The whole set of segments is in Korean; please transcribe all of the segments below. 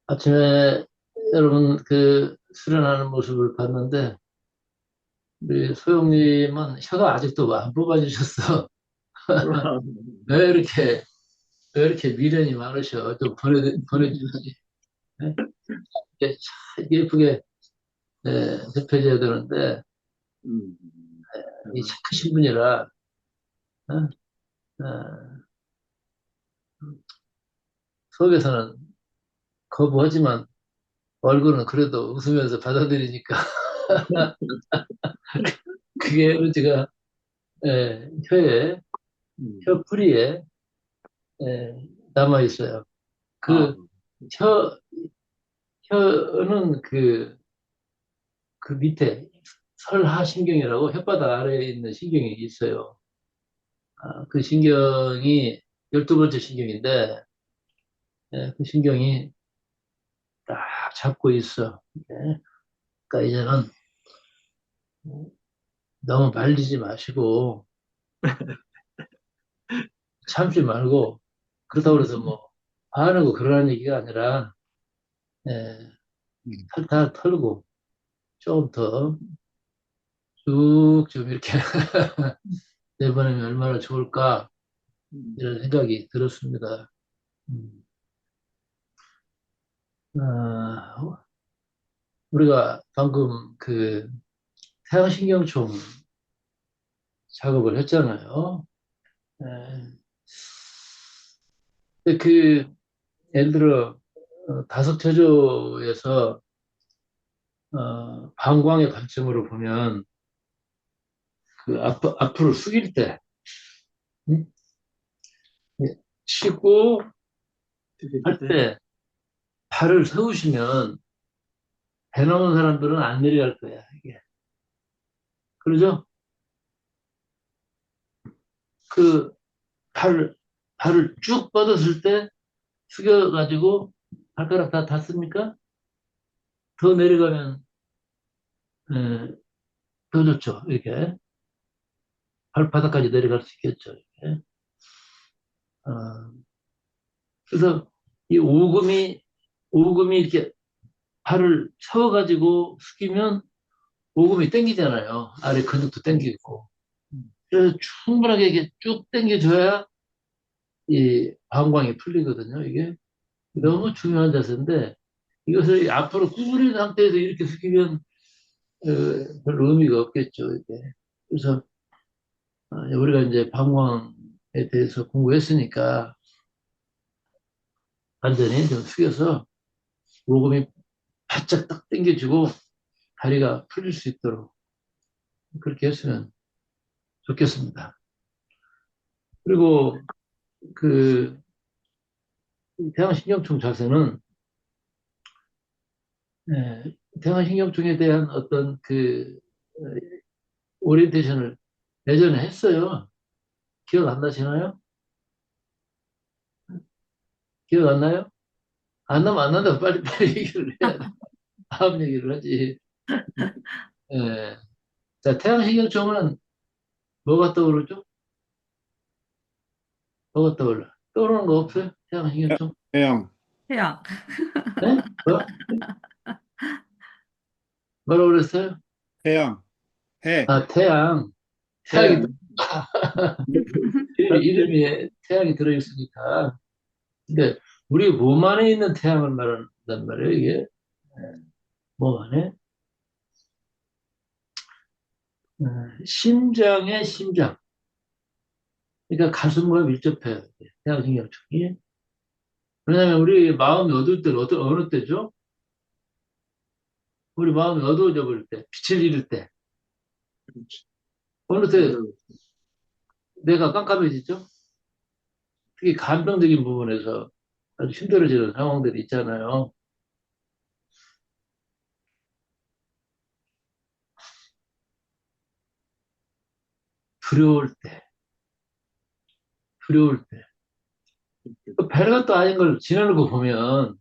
아침에 여러분 그 수련하는 모습을 봤는데 우리 소영님은 혀가 아직도 안 뽑아주셨어. 왜 이렇게 왜 이렇게 미련이 많으셔? 좀 보내주지. 네? 이게 참 예쁘게 접혀져야 되는데 음, 이 참 크신 분이라 어? 어, 속에서는 거부하지만 얼굴은 그래도 웃으면서 받아들이니까 그게 우리가 혀에 음. 혀 뿌리에 남아 있어요. 아, 그 혀, 혀는 그 밑에 설하신경이라고 혓바닥 아래에 있는 신경이 있어요. 그 신경이 12번째 신경인데, 그 신경이 딱 잡고 있어. 그러니까 이제는 너무 말리지 마시고, 참지 말고, 그렇다고 해서 뭐, 화내고 그러라는 얘기가 아니라, 예, 음, 탈탈 털고, 조금 더 쭉 좀 이렇게 내보내면 얼마나 좋을까, 음, 이런 생각이 들었습니다. 음. 우리가 방금 그 태양신경총 작업을 했잖아요. 예. 근데 예를 들어, 다섯 체조에서, 방광의 관점으로 보면, 앞으로 숙일 때, 음? 예, 쉬고 드릴 할 때, 때, 팔을 세우시면, 배 나온 사람들은 안 내려갈 거야, 이게. 그러죠? 그, 팔, 발을 쭉 뻗었을 때, 숙여가지고, 발가락 다 닿습니까? 더 내려가면, 예, 더 좋죠, 이렇게. 발바닥까지 내려갈 수 있겠죠. 이렇게. 어, 그래서 이 오금이 이렇게 발을 세워가지고 숙이면 오금이 땡기잖아요. 아래 근육도 땡기고. 음, 그래서 충분하게 이렇게 쭉 땡겨줘야 이 방광이 풀리거든요. 이게 너무 음, 중요한 자세인데 이것을 앞으로 구부린 상태에서 이렇게 숙이면 별로 의미가 없겠죠. 이게. 그래서 우리가 이제 방광에 대해서 공부했으니까 완전히 좀 숙여서 오금이 바짝 딱 당겨주고 다리가 풀릴 수 있도록 그렇게 했으면 좋겠습니다. 그리고 그 대항신경총 자세는 대항신경총에 대한 어떤 어, 오리엔테이션을 예전에 했어요. 기억 안 나시나요? 기억 안 나요? 안 나면 안 난다고 빨리빨리 얘기를 해야 돼. 다음 얘기를 하지. 예. 자, 태양신경총은 뭐가 떠오르죠? 뭐가 떠올라? 떠오르는 거 없어요? 태양신경총? 태양, 태양. 네? 뭐? 뭐라고 그랬어요? 태양, 해, 태양. 태양이 태양. 이름에 태양이 들어있으니까. 근데 우리 몸 안에 있는 태양을 말한단 말이에요, 이게. 몸 안에. 심장의 심장. 그러니까 가슴과 밀접해요. 태양신경총이. 왜냐하면 우리 마음이 어두울 때는 어느 때죠? 우리 마음이 어두워져 버릴 때, 빛을 잃을 때. 어느 때 맞아요. 내가 깜깜해지죠? 특히 감정적인 부분에서 아주 힘들어지는 상황들이 있잖아요. 두려울 때, 두려울 때. 그 별것도 아닌 걸 지나는 보면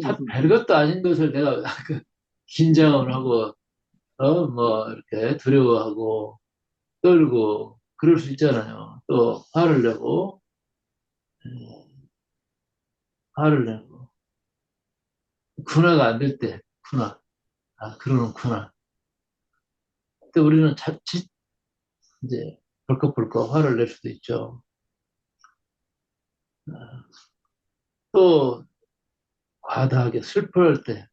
참 별것도 아닌 것을 내가 그 긴장을 하고 뭐 이렇게 두려워하고 떨고 그럴 수 있잖아요. 또 화를 내고 음, 화를 내고 군화가 안 될 때, 군화. 아, 그러는 군화. 그때 우리는 자칫 이제 벌컥벌컥 화를 낼 수도 있죠. 아, 또 과다하게 슬퍼할 때,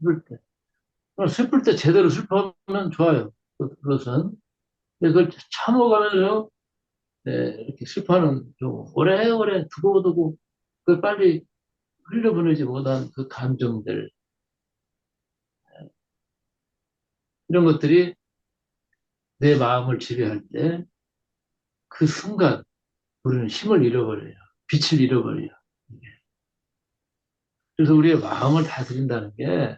슬플 때. 슬플 때 제대로 슬퍼하면 좋아요. 그것은. 근데 그걸 참아가면서 네, 이렇게 슬퍼하는 경우, 오래오래 두고두고 그걸 빨리 흘려보내지 못한 그 감정들, 이런 것들이 내 마음을 지배할 때 그 순간 우리는 힘을 잃어버려요. 빛을 잃어버려요. 그래서 우리의 마음을 다스린다는 게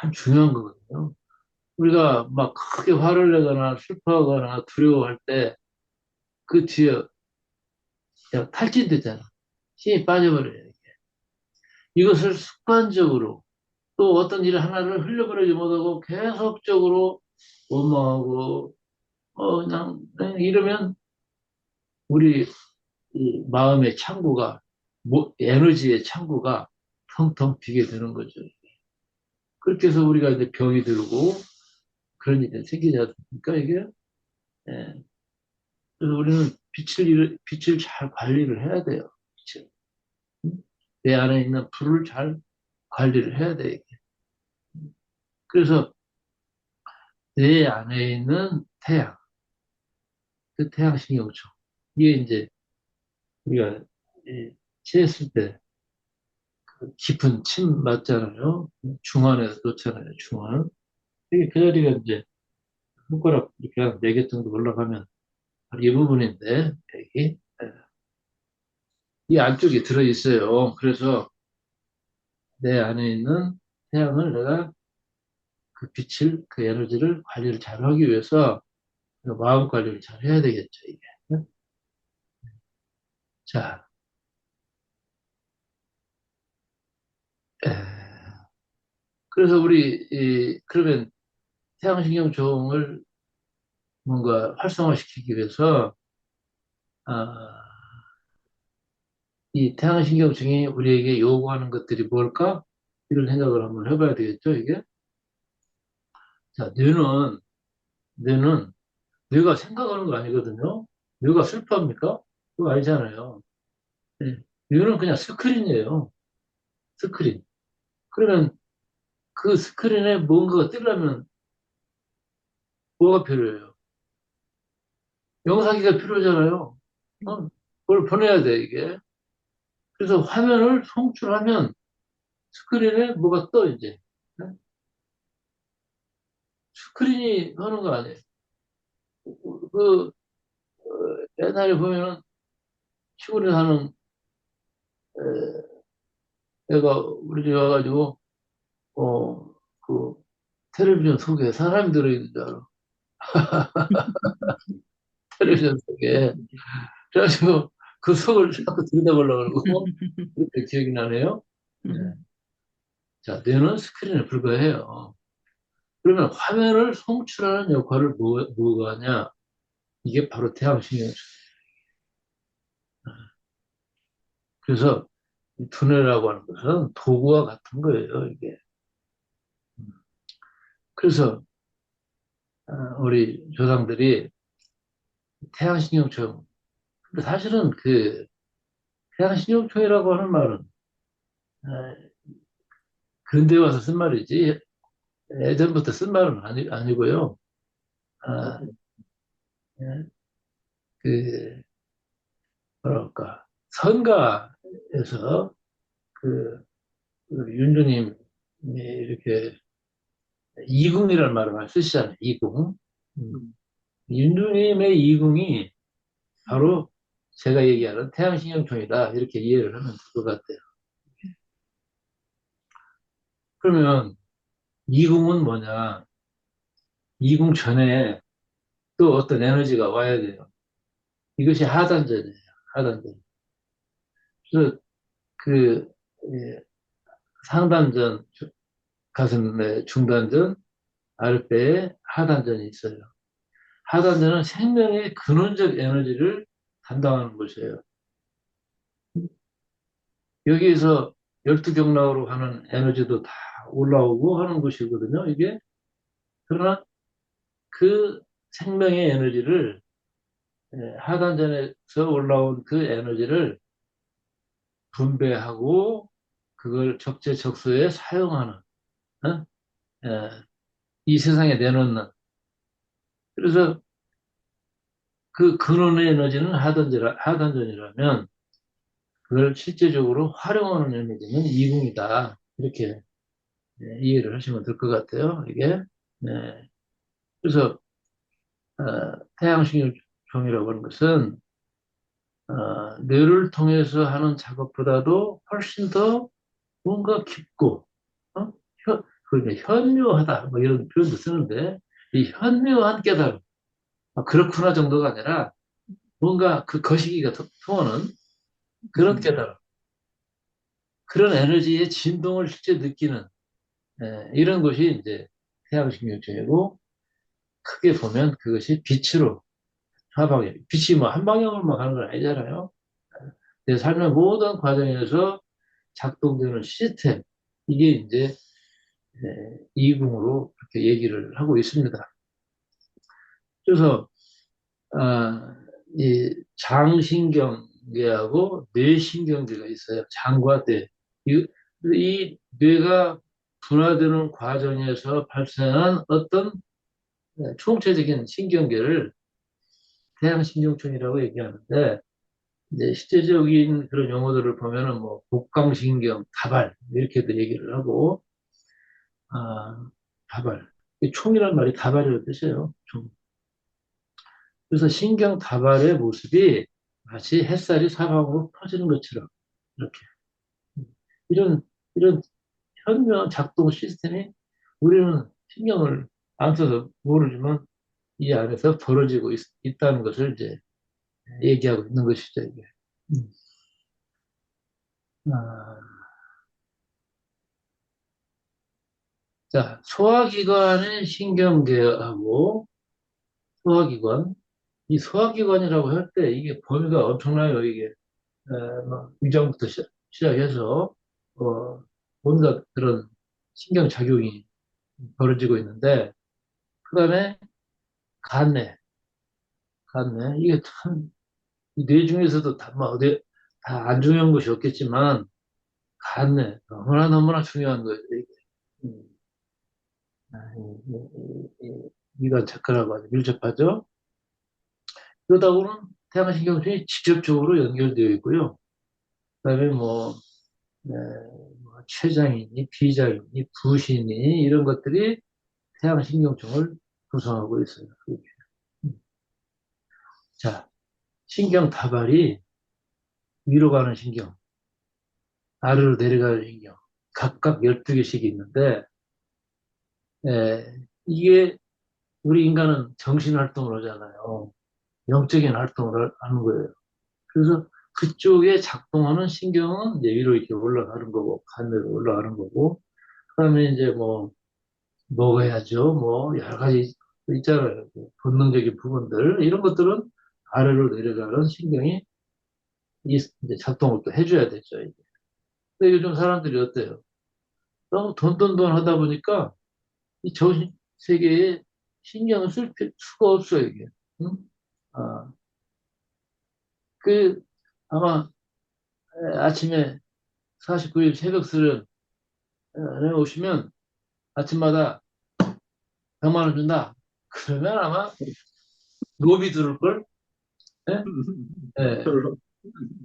참 중요한 거거든요. 우리가 막 크게 화를 내거나 슬퍼하거나 두려워할 때 그 뒤에 그냥 탈진되잖아. 힘이 빠져버려요. 이것을 습관적으로 또 어떤 일 하나를 흘려보내지 못하고 계속적으로 원망하고 그냥 이러면 우리 이 마음의 창구가 에너지의 창구가 텅텅 비게 되는 거죠. 그렇게 해서 우리가 이제 병이 들고 그런 일이 생기지 않습니까, 이게? 예. 그래서 우리는 빛을 잘 관리를 해야 돼요. 빛을. 내 안에 있는 불을 잘 관리를 해야 돼, 이게. 그래서 내 안에 있는 태양, 그 태양신경총. 이게 이제 우리가 체했을 때 깊은 침 맞잖아요. 중안에 놓잖아요, 중안. 이게 그 자리가 이제 손가락 이렇게 한 4개 정도 올라가면 바로 이 부분인데, 여기. 이 안쪽에 들어있어요. 그래서 내 안에 있는 태양을 내가 그 빛을, 그 에너지를 관리를 잘 하기 위해서 마음 관리를 잘 해야 되겠죠, 이게. 자, 에, 그래서 그러면 태양신경총을 뭔가 활성화시키기 위해서, 아, 이 태양신경청이 우리에게 요구하는 것들이 뭘까? 이런 생각을 한번 해봐야 되겠죠, 이게? 자, 뇌는, 뇌가 생각하는 거 아니거든요? 뇌가 슬퍼합니까? 그거 아니잖아요. 네. 뇌는 그냥 스크린이에요. 스크린. 그러면 그 스크린에 뭔가가 뜨려면 뭐가 필요해요? 영상기가 필요하잖아요. 그걸 보내야 돼, 이게. 그래서 화면을 송출하면 스크린에 뭐가 떠, 이제. 네? 스크린이 하는 거 아니에요. 그, 옛날에 보면은 시골에 사는 애가 우리 집에 와가지고, 어, 그 텔레비전 속에 사람이 들어있는 줄 알아. 텔레비전 속에. 그래가지고 그 속을 자꾸 들여다보려고 그러고, 그렇게 기억이 나네요. 네. 자, 뇌는 스크린에 불과해요. 그러면 화면을 송출하는 역할을 뭐가 하냐? 이게 바로 태양신경. 그래서 이 두뇌라고 하는 것은 도구와 같은 거예요, 이게. 그래서 우리 조상들이 태양신경청, 근데 사실은 그 태양신경총이라고 하는 말은 어, 근대에 와서 쓴 말이지 예전부터 쓴 말은 아니고요. 아, 예, 그 뭐랄까 선가에서 그, 그 윤주님이 이렇게 이궁이라는 말을 많이 쓰시잖아요. 이궁. 윤주님의 이궁이 바로 제가 얘기하는 태양신경총이다. 이렇게 이해를 하면 될 것 같아요. 그러면 이궁은 뭐냐? 이궁 전에 또 어떤 에너지가 와야 돼요. 이것이 하단전이에요. 하단전. 그래서 그 예, 상단전, 가슴의 중단전, 아랫배에 하단전이 있어요. 하단전은 생명의 근원적 에너지를 담당하는 곳이에요. 여기에서 12경락으로 가는 에너지도 다 올라오고 하는 것이거든요, 이게. 그러나 그 생명의 에너지를, 하단전에서 올라온 그 에너지를 분배하고 그걸 적재적소에 사용하는, 어? 예, 이 세상에 내놓는. 그래서 그 근원의 에너지는 하단전이라면 그걸 실제적으로 활용하는 에너지는 이궁이다. 이렇게 이해를 하시면 될 것 같아요. 이게. 네. 그래서 태양신경종이라고 하는 것은 뇌를 통해서 하는 작업보다도 훨씬 더 뭔가 깊고, 어? 그러니까 현묘하다 뭐 이런 표현도 쓰는데, 이 현묘한 깨달음, 그렇구나 정도가 아니라 뭔가 그 거시기가 통하는 그런 깨달음, 그런 에너지의 진동을 실제 느끼는, 이런 것이 이제 태양신경종이고, 크게 보면 그것이 빛으로 사방에, 빛이 뭐 한 방향으로만 가는 건 아니잖아요. 내 삶의 모든 과정에서 작동되는 시스템, 이게 이제 이궁으로 그렇게 얘기를 하고 있습니다. 그래서 이 장신경계하고 뇌신경계가 있어요. 장과 뇌. 이 뇌가 분화되는 과정에서 발생한 어떤 총체적인 신경계를 태양신경촌이라고 얘기하는데, 이제 실제적인 그런 용어들을 보면은 뭐 복강신경, 다발 이렇게도 얘기를 하고, 아, 다발. 이 총이란 말이 다발이라는 뜻이에요. 총. 그래서 신경 다발의 모습이 마치 햇살이 사방으로 퍼지는 것처럼 이렇게 이런 이런 현묘한 작동 시스템이 우리는 신경을 안 써서 모르지만 이 안에서 벌어지고 다는 것을 이제 얘기하고 있는 것이죠, 이게. 음. 아, 자, 소화기관의 신경계하고 소화기관, 이 소화기관이라고 할 때 이게 범위가 엄청나요, 이게. 뭐 위장부터 시작해서 온갖 그런 신경작용이 벌어지고 있는데, 그다음에 간내, 간내 이게 참 이 뇌 중에서도 뭐 어디 다 안 중요한 것이 없겠지만 간내 너무나 너무나 중요한 거예요. 이게. 음, 이가 착근하고 아주 밀접하죠. 그러다 보면 태양신경전이 직접적으로 연결되어 있고요. 그다음에 뭐, 네, 뭐 췌장이니 비장이니 부신이 이런 것들이 태양신경종을 구성하고 있어요. 자, 신경 다발이 위로 가는 신경, 아래로 내려가는 신경, 각각 12개씩 있는데, 이게 우리 인간은 정신 활동을 하잖아요. 영적인 활동을 하는 거예요. 그래서 그쪽에 작동하는 신경은 이제 위로 이렇게 올라가는 거고, 하늘로 올라가는 거고, 그다음에 이제 뭐, 먹어야죠. 뭐, 여러 가지 있잖아요. 본능적인 부분들. 이런 것들은 아래로 내려가는 신경이 이제 작동을 또 해줘야 되죠. 이제. 근데 요즘 사람들이 어때요? 너무 돈 하다 보니까 이 정신 세계에 신경을 쓸 수가 없어요, 이게. 응? 아, 그, 아마 아침에 49일 새벽술에 오시면 아침마다 100만 원 준다. 그러면 아마 로비 들을걸? 예? 예.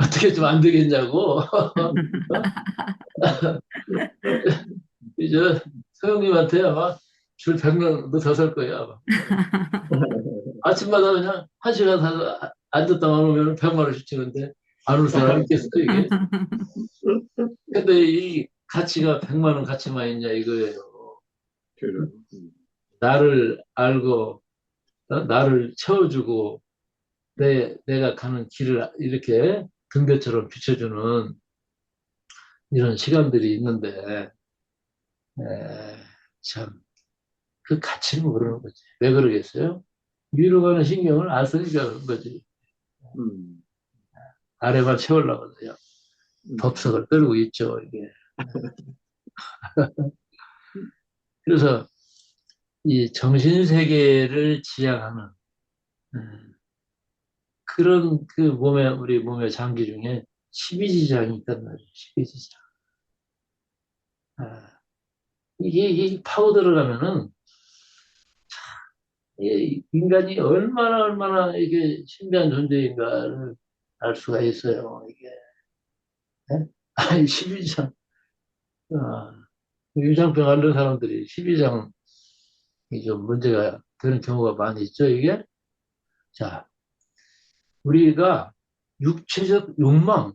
어떻게 좀 안 되겠냐고. 이제 서영님한테 아마 줄 100명 더 설 거야, 아마. 아침마다 그냥 1시간 앉았다만 오면 100만 원씩 주는데 안 올 사람이 있겠어, 이게. 근데 이 가치가 100만 원 가치만 있냐 이거예요. 나를 알고, 나를 채워주고, 내가 가는 길을 이렇게 등대처럼 비춰주는 이런 시간들이 있는데, 에, 참, 그 가치를 모르는 거지. 왜 그러겠어요? 위로 가는 신경을 안 쓰니까 그런 거지. 음, 아래만 채우려고 그래요. 법석을 떨고 있죠, 이게. 그래서 이 정신세계를 지향하는 음, 그런 그 우리 몸의 장기 중에 십이지장이 있단 말이에요. 십이지장. 아, 이게 파고 들어가면은 이 인간이 얼마나 이게 신비한 존재인가를 알 수가 있어요. 이게. 네? 아니, 십이장. 아, 유장병 앓는 사람들이 십이장이 좀 문제가 되는 경우가 많이 있죠, 이게. 자, 우리가 육체적 욕망,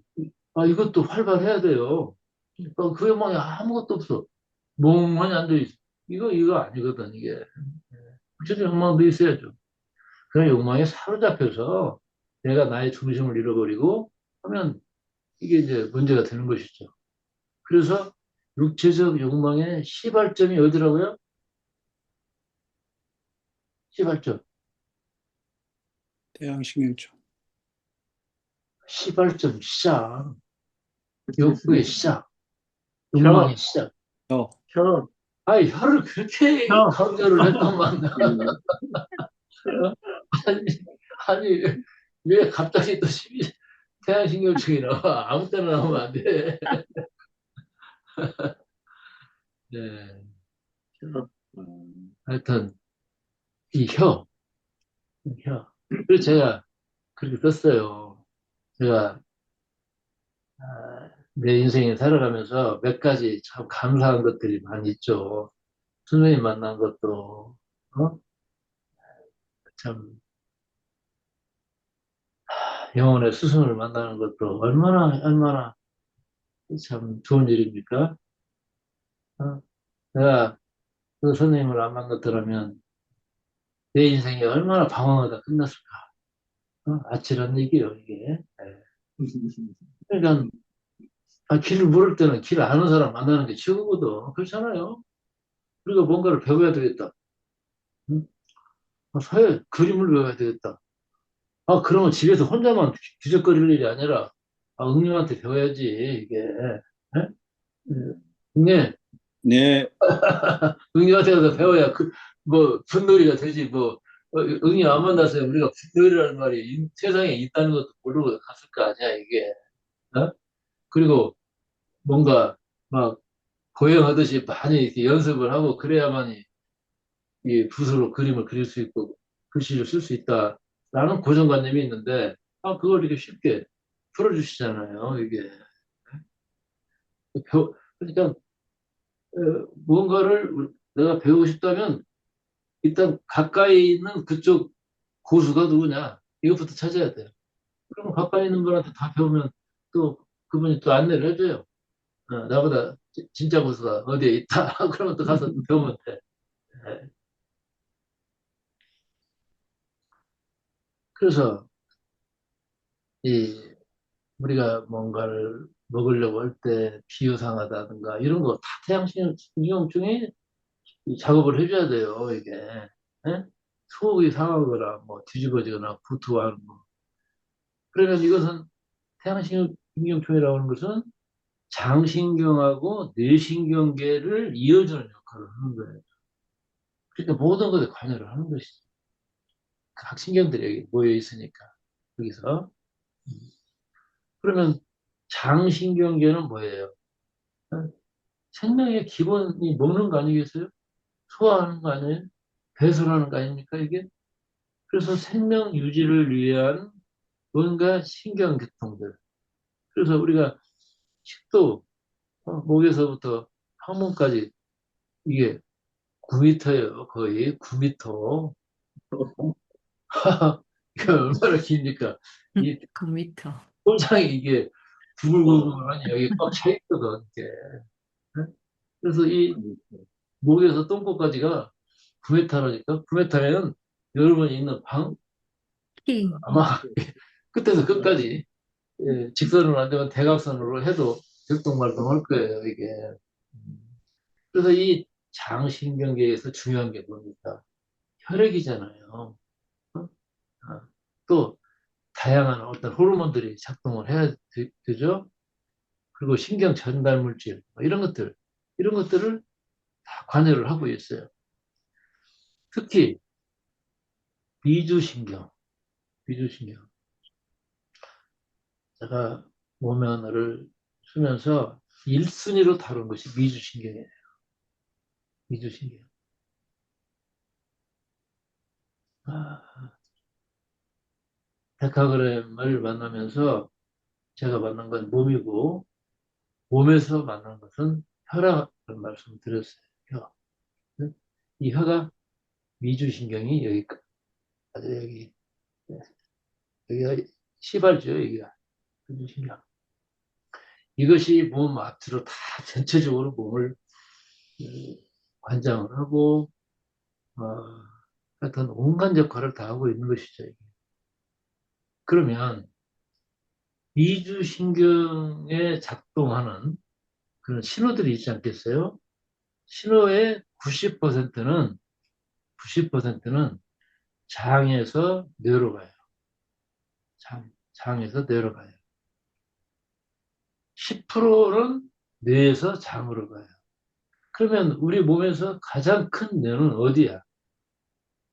이것도 활발해야 돼요. 그 욕망이 아무것도 없어. 멍하니 앉아있어. 이거 아니거든, 이게. 육체적 욕망도 있어야죠. 그런 욕망에 사로잡혀서 내가 나의 중심을 잃어버리고 하면 이게 이제 문제가 되는 것이죠. 그래서 육체적 욕망의 시발점이 어디라고요? 시발점. 태양신경총. 시발점, 시작. 욕구의 시작. 혀, 욕망의 시작. 혀, 혀. 아이, 혀를 그렇게 혀. 강조를 했더만. 아니, 아니, 왜 갑자기 또 태양신경증이 나와? 아무 때나 나오면 안 돼. 네. 혀. 하여튼, 이 혀. 그래서 제가 그렇게 썼어요. 제가, 내 인생에 살아가면서 몇 가지 참 감사한 것들이 많이 있죠. 선생님 만난 것도, 어? 참, 영혼의 스승을 만나는 것도 얼마나 참 좋은 일입니까? 어? 내가 그 선생님을 안 만났더라면 내 인생이 얼마나 방황하다 끝났을까? 아찔한 얘기예요, 이게. 예. 그러니까, 길을 물을 때는 길 아는 사람 만나는 게 최고거든. 그렇잖아요. 우리가 뭔가를 배워야 되겠다. 응? 그림을 배워야 되겠다. 그러면 집에서 혼자만 뒤적거릴 일이 아니라, 응님한테 배워야지, 이게. 예? 응님, 네, 응님한테 가서 배워야 분놀이가 되지, 응님 안 만났어요. 우리가 분놀이라는 말이 세상에 있다는 것도 모르고 갔을 거 아니야, 이게. 어? 그리고 뭔가 막 고행하듯이 많이 이렇게 연습을 하고 그래야만이 이 붓으로 그림을 그릴 수 있고 글씨를 쓸 수 있다라는 고정관념이 있는데 그걸 이렇게 쉽게 풀어주시잖아요. 이게 그러니까 뭔가를 내가 배우고 싶다면 일단 가까이 있는 그쪽 고수가 누구냐 이것부터 찾아야 돼요. 그럼 가까이 있는 분한테 다 배우면 또 그분이 또 안내를 해줘요. 나보다 진짜 고수가 어디에 있다. 그러면 또 가서 배우면 돼. 네. 그래서 이 우리가 뭔가를 먹으려고 할 때 비효상하다든가 이런 거 다 태양신경 중에 이 작업을 해줘야 돼요, 이게. 예? 속이 상하거나 뭐 뒤집어지거나 구토하는 거. 그러면 이것은 태양신경통이라고 하는 것은 장신경하고 뇌신경계를 이어주는 역할을 하는 거예요. 그러니까 모든 것에 관여를 하는 것이죠. 각 신경들이 여기 모여 있으니까. 여기서. 그러면 장신경계는 뭐예요? 어? 생명의 기본이 먹는 거 아니겠어요? 소화하는 거 아니에요? 배설하는 거 아닙니까, 이게? 그래서 생명 유지를 위한 뭔가 신경계통들. 그래서 우리가 식도, 목에서부터 항문까지 이게 9m예요, 거의 9m. 이게 얼마나 깁니까? 이 9m. 통장이 이게 부글부글하니 여기 꽉 차 있거든, 이게. 그래서 이 목에서 똥꼬까지가 9m라니까? 9m면 여러분이 있는 방, 키. 아마 끝에서 끝까지 직선으로 안 되면 대각선으로 해도 격동말동할 거예요, 이게. 그래서 이 장신경계에서 중요한 게 뭡니까? 혈액이잖아요. 어? 또 다양한 어떤 호르몬들이 작동을 해야 죠 그리고 신경 전달 물질, 뭐 이런 것들을 다 관여를 하고 있어요. 특히 미주신경, 미주신경. 제가 모면을 쓰면서 1순위로 다룬 것이 미주신경이에요. 미주신경. 아, 데카그램을 만나면서 제가 만난 건 몸이고, 몸에서 만난 것은 혀라는 말씀을 드렸어요. 혀. 이 혀가 미주신경이 여기까지, 여기, 여기가 시발죠, 여기가. 미주신경. 이것이 몸 앞으로 다 전체적으로 몸을 관장을 하고, 어, 하여튼 온갖 역할을 다 하고 있는 것이죠. 그러면 이주신경에 작동하는 그런 신호들이 있지 않겠어요? 신호의 90%는 장에서 뇌로 가요. 장에서 뇌로 가요. 10%는 뇌에서 장으로 가요. 그러면 우리 몸에서 가장 큰 뇌는 어디야?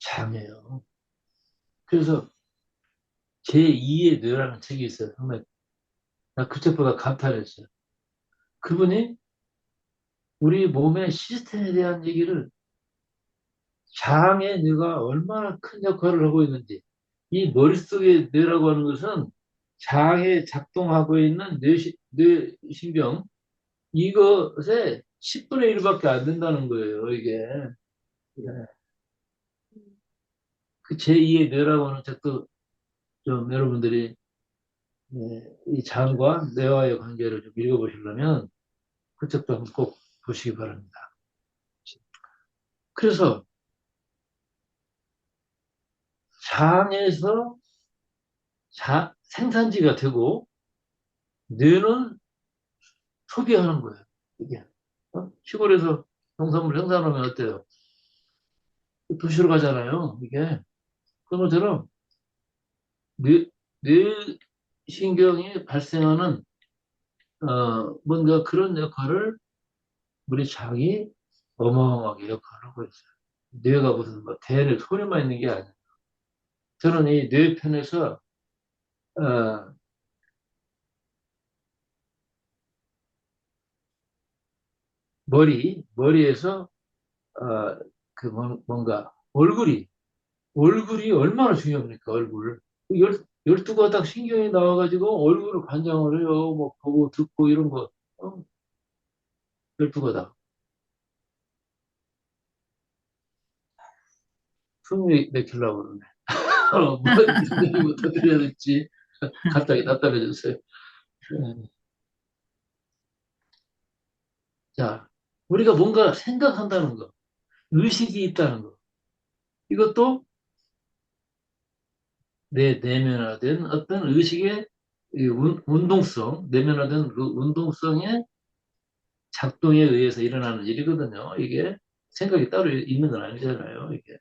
장이에요. 그래서 제2의 뇌라는 책이 있어요. 정말 나 그 책보다 감탄했어요. 그분이 우리 몸의 시스템에 대한 얘기를 장의 뇌가 얼마나 큰 역할을 하고 있는지 이 머릿속의 뇌라고 하는 것은 장에 작동하고 있는 뇌신경 이것의 10분의 1밖에 안 된다는 거예요, 이게. 예. 그 제2의 뇌라고 하는 책도 좀 여러분들이 이 장과 뇌와의 관계를 좀 읽어보시려면 그 책도 한번 꼭 보시기 바랍니다. 그래서 장에서 생산지가 되고 뇌는 소비하는 거예요. 이게 시골에서 농산물 생산하면 어때요? 도시로 가잖아요. 이게 그런 것처럼 뇌, 뇌신경이 발생하는 뭔가 그런 역할을 우리 장이 어마어마하게 역할을 하고 있어요. 뇌가 무슨 뭐 대뇌 소리만 있는 게 아니에요. 저는 이 뇌편에서 어, 머리에서 그 뭔가 얼굴이 얼마나 중요합니까, 얼굴. 12가닥 신경이 나와가지고 얼굴을 관장을 해요. 뭐, 보고, 듣고, 이런 거. 12가닥. 숨이 막히려고 그러네. 뭐, 무슨 얘기부터 드려야 될지 갑자기 답답해졌어요. 자, 우리가 뭔가 생각한다는 거, 의식이 있다는 거. 이것도 내면화된 어떤 의식의 이 운동성, 내면화된 그 운동성의 작동에 의해서 일어나는 일이거든요. 이게 생각이 따로 있는 건 아니잖아요. 이게.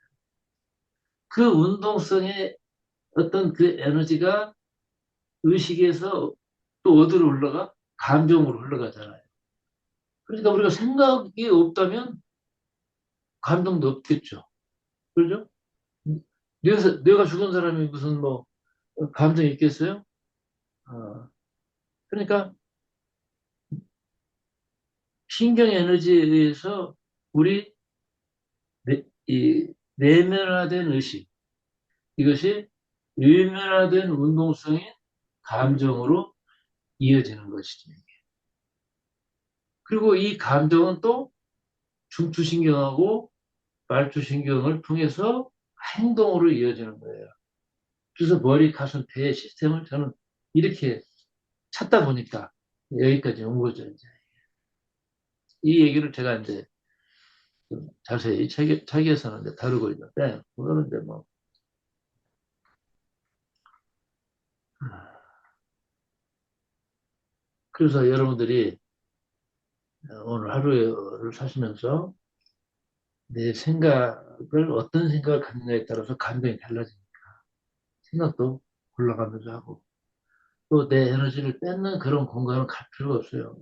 그 운동성의 어떤 그 에너지가 의식에서 또 어디로 흘러가? 감정으로 흘러가잖아요. 그러니까 우리가 생각이 없다면 감정도 없겠죠. 그렇죠? 뇌가 죽은 사람이 무슨 뭐 감정이 있겠어요? 어, 그러니까 신경 에너지에 의해서 우리 이 내면화된 의식, 이것이 외면화된 운동성인 감정으로 이어지는 것이죠. 그리고 이 감정은 또 중추신경하고 말초신경을 통해서 행동으로 이어지는 거예요. 그래서 머리, 가슴, 폐 시스템을 저는 이렇게 찾다 보니까 여기까지 온 거죠. 이제. 이 얘기를 제가 이제 좀 자세히 책에서는 이제 다루고 있는데, 그거는 이제 뭐, 그래서 여러분들이 오늘 하루를 사시면서 내 생각을 어떤 생각을 갖느냐에 따라서 감정이 달라집니다. 생각도 올라가면서 하고. 또 내 에너지를 뺏는 그런 공간을 갈 필요가 없어요.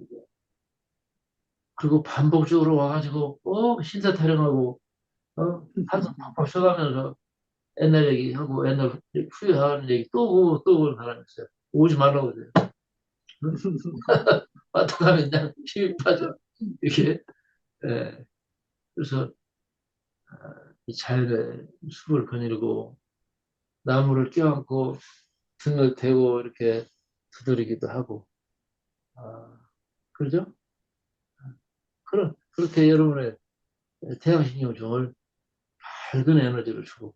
그리고 반복적으로 와가지고, 신세 타령하고, 한숨 팍팍 쉬어가면서 옛날 얘기하고, 옛날 후회하는 얘기 또 보고 또 보는 사람이 있어요. 오지 말라고 그래요. 왔다 가면 그냥 힘이 빠져. 이게, 예. 그래서 이 자연의 숲을 거닐고, 나무를 껴안고, 등을 대고 이렇게 두드리기도 하고, 아, 그러죠? 그렇게 여러분의 태양신경종을 밝은 에너지를 주고,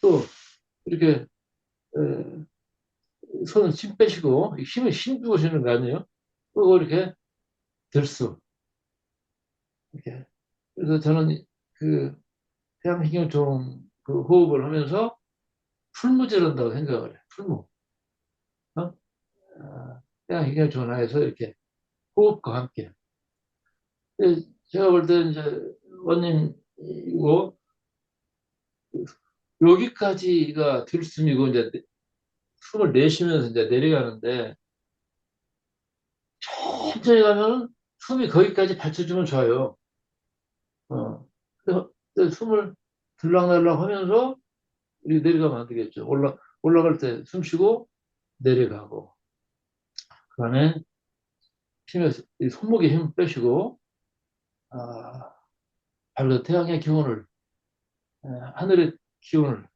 또 이렇게 손을 힘 빼시고 힘 주고 쉬는 거 아니에요? 또 이렇게 들쑥 이렇게. 그래서 저는 그 태양신경종 그 호흡을 하면서 풀무질한다고 생각을 해요. 풀무. 어? 태양신경종 하에서 이렇게 호흡과 함께. 제가 볼 때 이제 원님이고 여기까지가 들숨이고 이제 숨을 내쉬면서 이제 내려가는데 천천히 가면 숨이 거기까지 받쳐주면 좋아요. 그래서 숨을 들락날락 하면서 이렇게 내려가면 안 되겠죠. 올라갈 때 숨 쉬고 내려가고. 그 다음에 이 손목에 힘을 빼시고, 아, 밝은 태양의 기운을, 하늘의 기운을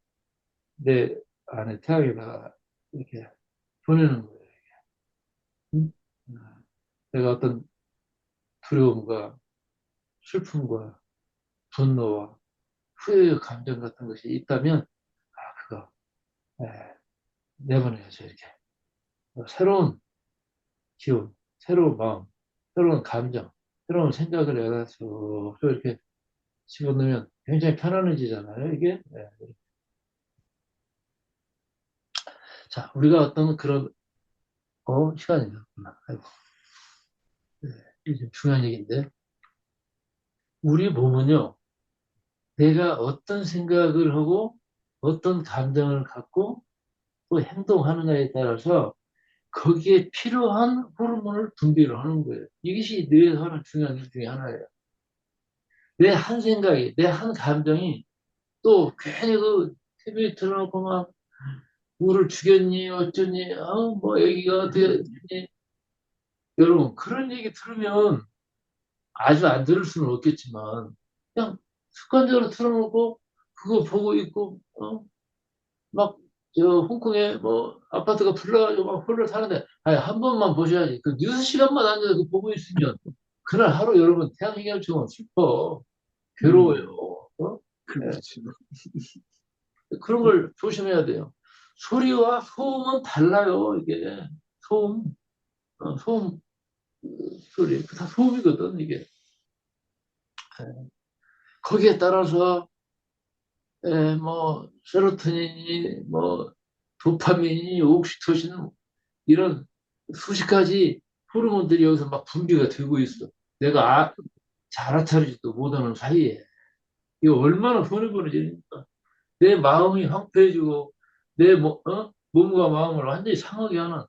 내 안에 태양에다가 이렇게 보내는 거예요. 음? 내가 어떤 두려움과 슬픔과 분노와 후회의 감정 같은 것이 있다면, 그거, 예, 내보내야죠, 이렇게. 새로운 기운, 새로운 마음, 새로운 감정, 새로운 생각을 해가서 또 이렇게 집어넣으면 굉장히 편안해지잖아요, 이게. 네. 자, 우리가 어떤 그런, 시간이었구나. 아이고, 네, 이게 좀 중요한 얘기인데. 우리 몸은요, 내가 어떤 생각을 하고, 어떤 감정을 갖고, 또 행동하느냐에 따라서 거기에 필요한 호르몬을 분비를 하는 거예요. 이것이 뇌에서 하는 중요한 일 중에 하나예요. 내 한 생각이, 내 한 감정이 또 괜히 그 TV에 틀어놓고 막 누구를 죽였니 어쩌니 뭐 애기가 어떻게 됐니 여러분 그런 얘기 들으면 아주 안 들을 수는 없겠지만 그냥 습관적으로 틀어놓고 그거 보고 있고 막 저 홍콩에 뭐 아파트가 불나가지고 막 홀로 사는데 아니 한 번만 보셔야지 그 뉴스 시간만 앉아서 그 보고 있으면 그날 하루 여러분 태양이ገል처럼 슬퍼 음, 괴로워요 예, 그렇죠. 그런 걸 조심해야 돼요. 소리와 소음은 달라요, 이게. 소음, 소음 소리. 다 소음이거든, 이게. 거기에 따라서, 세로토닌이, 도파민이, 옥시토신, 이런 수십 가지 호르몬들이 여기서 막 분비가 되고 있어. 내가 잘 알아차리지도 못하는 사이에. 이거 얼마나 손해보는지. 내 마음이 황폐해지고, 몸과 마음을 완전히 상하게 하는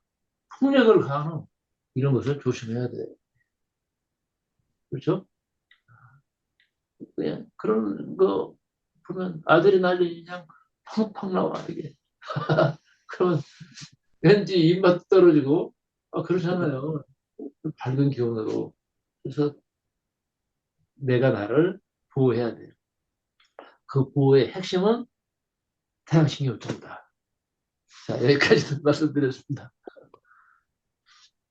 폭력을 가하는 이런 것을 조심해야 돼. 그렇죠? 그냥 그런 거 보면 아들이 날리니 그냥 펑펑 나와, 이게. 그러면 왠지 입맛 떨어지고, 그렇잖아요. 밝은 기운으로. 그래서 내가 나를 보호해야 돼요. 그 보호의 핵심은 태양신경전다. 자, 여기까지 말씀드렸습니다.